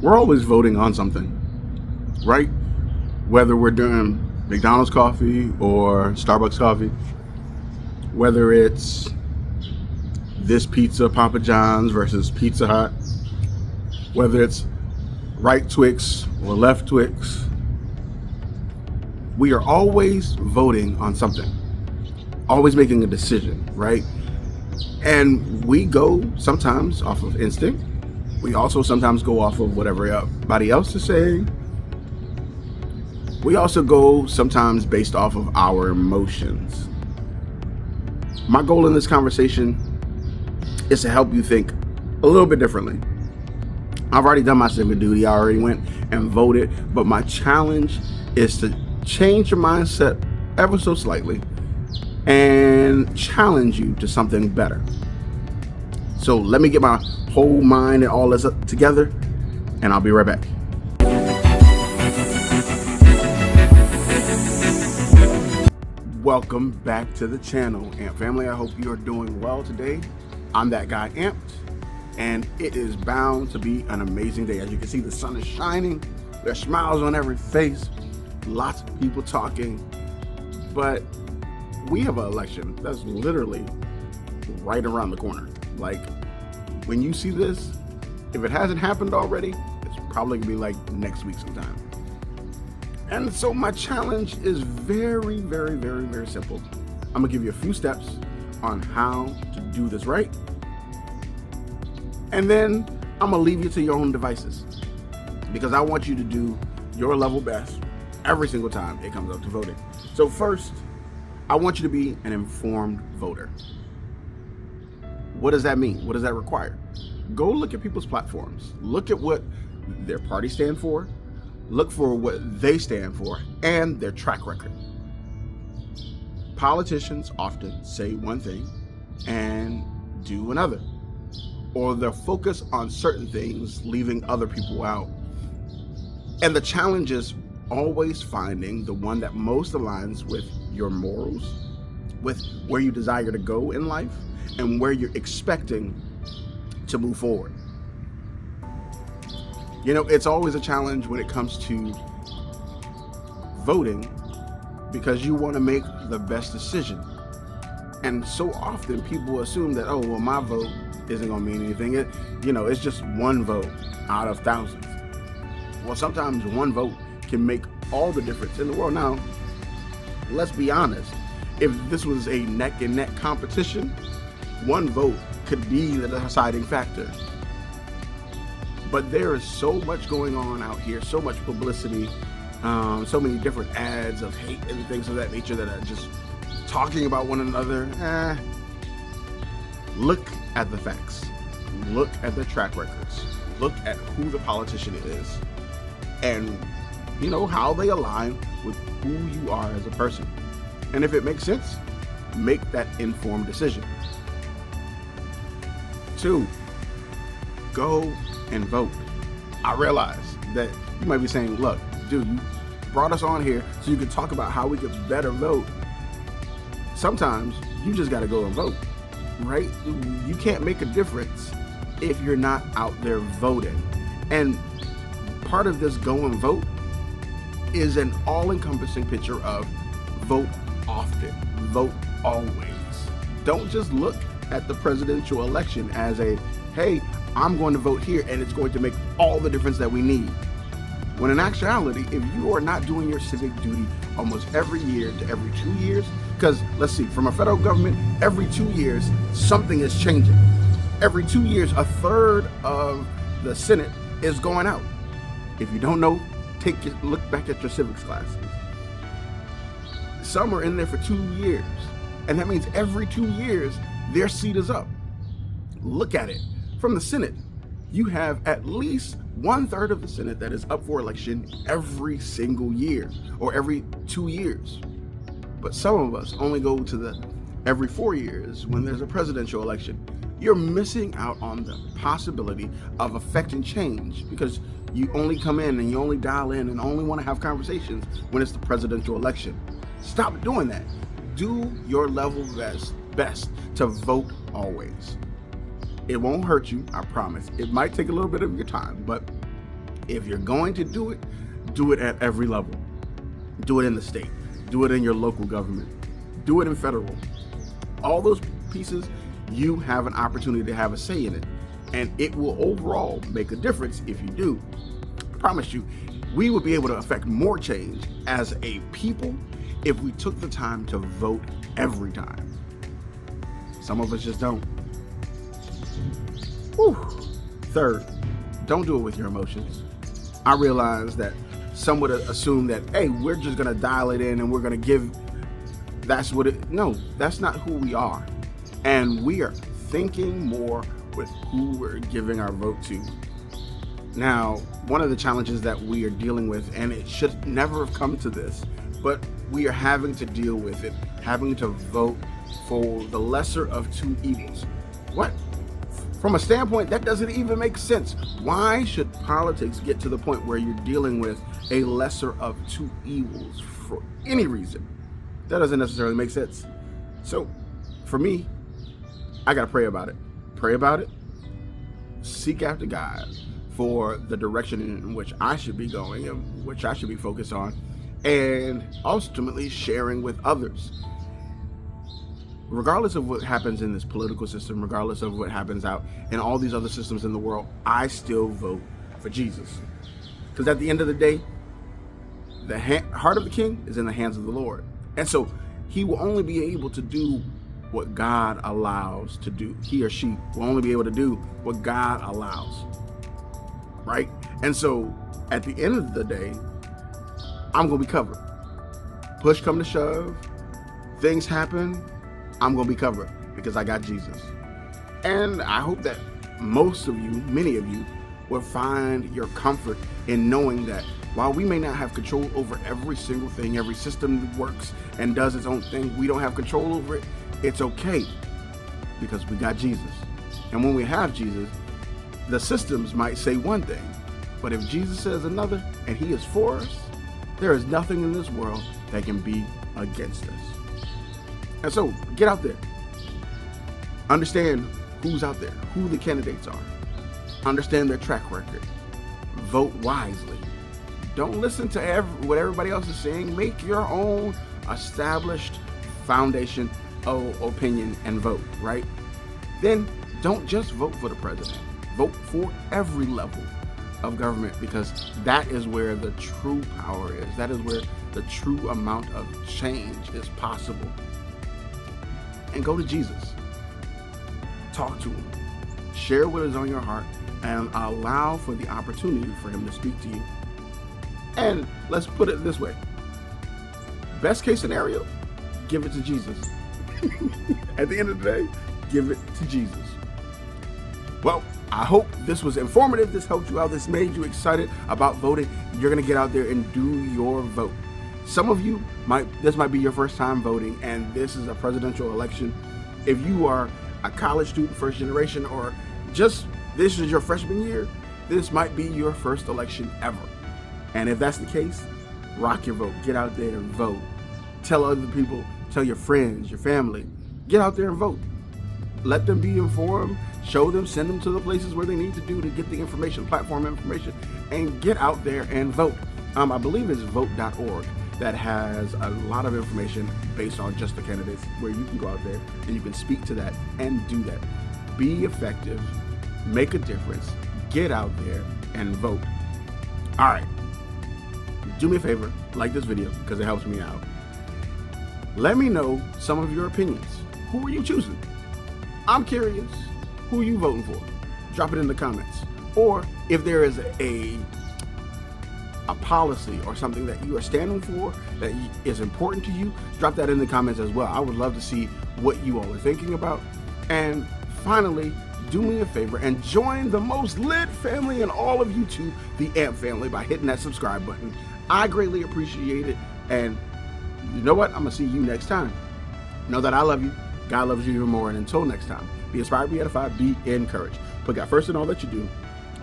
We're always voting on something, right? Whether we're doing McDonald's coffee or Starbucks coffee, whether it's this pizza, Papa John's versus Pizza Hut, whether it's right Twix or left Twix, we are always voting on something, always making a decision, right? And we go sometimes off of instinct. We also sometimes go off of whatever everybody else is saying. We also go sometimes based off of our emotions. My goal in this conversation is to help you think a little bit differently. I've already done my civic duty. I already went and voted, but my challenge is to change your mindset ever so slightly and challenge you to something better. So let me get my whole mind and all this up together, and I'll be right back. Welcome back to the channel, Amp family. I hope you are doing well today. I'm that guy, Amped, and it is bound to be an amazing day. As you can see, the sun is shining. There's smiles on every face. Lots of people talking, but we have an election that's literally right around the corner. Like, when you see this, if it hasn't happened already, it's probably gonna be like next week sometime. And so my challenge is very, very, very, very simple. I'm gonna give you a few steps on how to do this right, and then I'm gonna leave you to your own devices, because I want you to do your level best every single time it comes up to voting. So first, I want you to be an informed voter. What does that mean? What does that require? Go look at people's platforms. Look at what their party stand for. Look for what they stand for and their track record. Politicians often say one thing and do another, or they'll focus on certain things, leaving other people out. And the challenge is always finding the one that most aligns with your morals, with where you desire to go in life, and where you're expecting to move forward. You know, it's always a challenge when it comes to voting, because you want to make the best decision. And so often people assume that, oh, well, my vote isn't going to mean anything. It's just one vote out of thousands. Well, sometimes one vote can make all the difference in the world. Now, let's be honest. If this was a neck and neck competition, one vote could be the deciding factor. But there is so much going on out here, so much publicity, so many different ads of hate and things of that nature that are just talking about one another. Look at the facts. Look at the track records. Look at who the politician is, and how they align with who you are as a person. And if it makes sense, make that informed decision. 2, go and vote. I realize that you might be saying, look, dude, you brought us on here so you could talk about how we could better vote. Sometimes you just got to go and vote, right? You can't make a difference if you're not out there voting. And part of this go and vote is an all-encompassing picture of vote often, vote always. Don't just look at the presidential election as a, hey, I'm going to vote here and it's going to make all the difference that we need. When in actuality, if you are not doing your civic duty almost every year to every 2 years, because let's see, from a federal government, every 2 years, something is changing. Every 2 years, a third of the Senate is going out. If you don't know, look back at your civics classes. Some are in there for 2 years, and that means every 2 years, their seat is up. Look at it. From the Senate, you have at least 1/3 of the Senate that is up for election every single year, or every 2 years. But some of us only go to the every 4 years when there's a presidential election. You're missing out on the possibility of affecting change because you only come in and you only dial in and only want to have conversations when it's the presidential election. Stop doing that. Do your level best to vote always. It won't hurt you, I promise. It might take a little bit of your time, but if you're going to do it at every level. Do it in the state. Do it in your local government. Do it in federal. All those pieces, you have an opportunity to have a say in it. And it will overall make a difference if you do. I promise you, we would be able to affect more change as a people if we took the time to vote every time. Some of us just don't. Whew. Third, don't do it with your emotions. I realize that some would assume that, hey, we're just going to dial it in and we're going to give, no, that's not who we are. And we are thinking more with who we're giving our vote to. Now, one of the challenges that we are dealing with, and it should never have come to this, but we are having to deal with it, having to vote for the lesser of two evils. What? From a standpoint, that doesn't even make sense. Why should politics get to the point where you're dealing with a lesser of two evils for any reason? That doesn't necessarily make sense. So, for me, I gotta pray about it. Pray about it. Seek after God for the direction in which I should be going and which I should be focused on, and ultimately sharing with others. Regardless of what happens in this political system, regardless of what happens out in all these other systems in the world, I still vote for Jesus. Because at the end of the day, the heart of the king is in the hands of the Lord. And so he will only be able to do what God allows to do. He or she will only be able to do what God allows. Right? And so at the end of the day, I'm going to be covered. Push come to shove, things happen, I'm going to be covered because I got Jesus. And I hope that most of you, many of you, will find your comfort in knowing that while we may not have control over every single thing, every system that works and does its own thing, we don't have control over it, it's okay because we got Jesus. And when we have Jesus, the systems might say one thing, but if Jesus says another and he is for us, there is nothing in this world that can be against us. And so get out there. Understand who's out there, who the candidates are. Understand their track record. Vote wisely. Don't listen to what everybody else is saying. Make your own established foundation of opinion and vote, right? Then don't just vote for the president. Vote for every level of government, because that is where the true power is. That is where the true amount of change is possible. And go to Jesus. Talk to him. Share what is on your heart and allow for the opportunity for him to speak to you. And let's put it this way. Best case scenario, give it to Jesus. At the end of the day, give it to Jesus. Well, I hope this was informative. This helped you out. This made you excited about voting. You're going to get out there and do your vote. Some of you this might be your first time voting, and this is a presidential election. If you are a college student, first generation, or just this is your freshman year, this might be your first election ever. And if that's the case, rock your vote. Get out there and vote. Tell other people, tell your friends, your family, get out there and vote. Let them be informed, show them, send them to the places where they need to do to get the information, platform information, and get out there and vote. I believe it's vote.org that has a lot of information based on just the candidates, where you can go out there and you can speak to that and do that. Be effective, make a difference, get out there and vote. All right, do me a favor, like this video because it helps me out. Let me know some of your opinions. Who are you choosing? I'm curious. Who are you voting for? Drop it in the comments. Or if there is a policy or something that you are standing for that is important to you, drop that in the comments as well. I would love to see what you all are thinking about. And finally, do me a favor and join the most lit family in all of YouTube, the AMP family, by hitting that subscribe button. I greatly appreciate it. And you know what? I'm going to see you next time. Know that I love you. God loves you even more. And until next time, be inspired, be edified, be encouraged. Put God first in all that you do.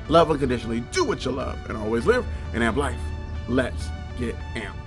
Love unconditionally. Do what you love. And always live an AMP life. Let's get amped.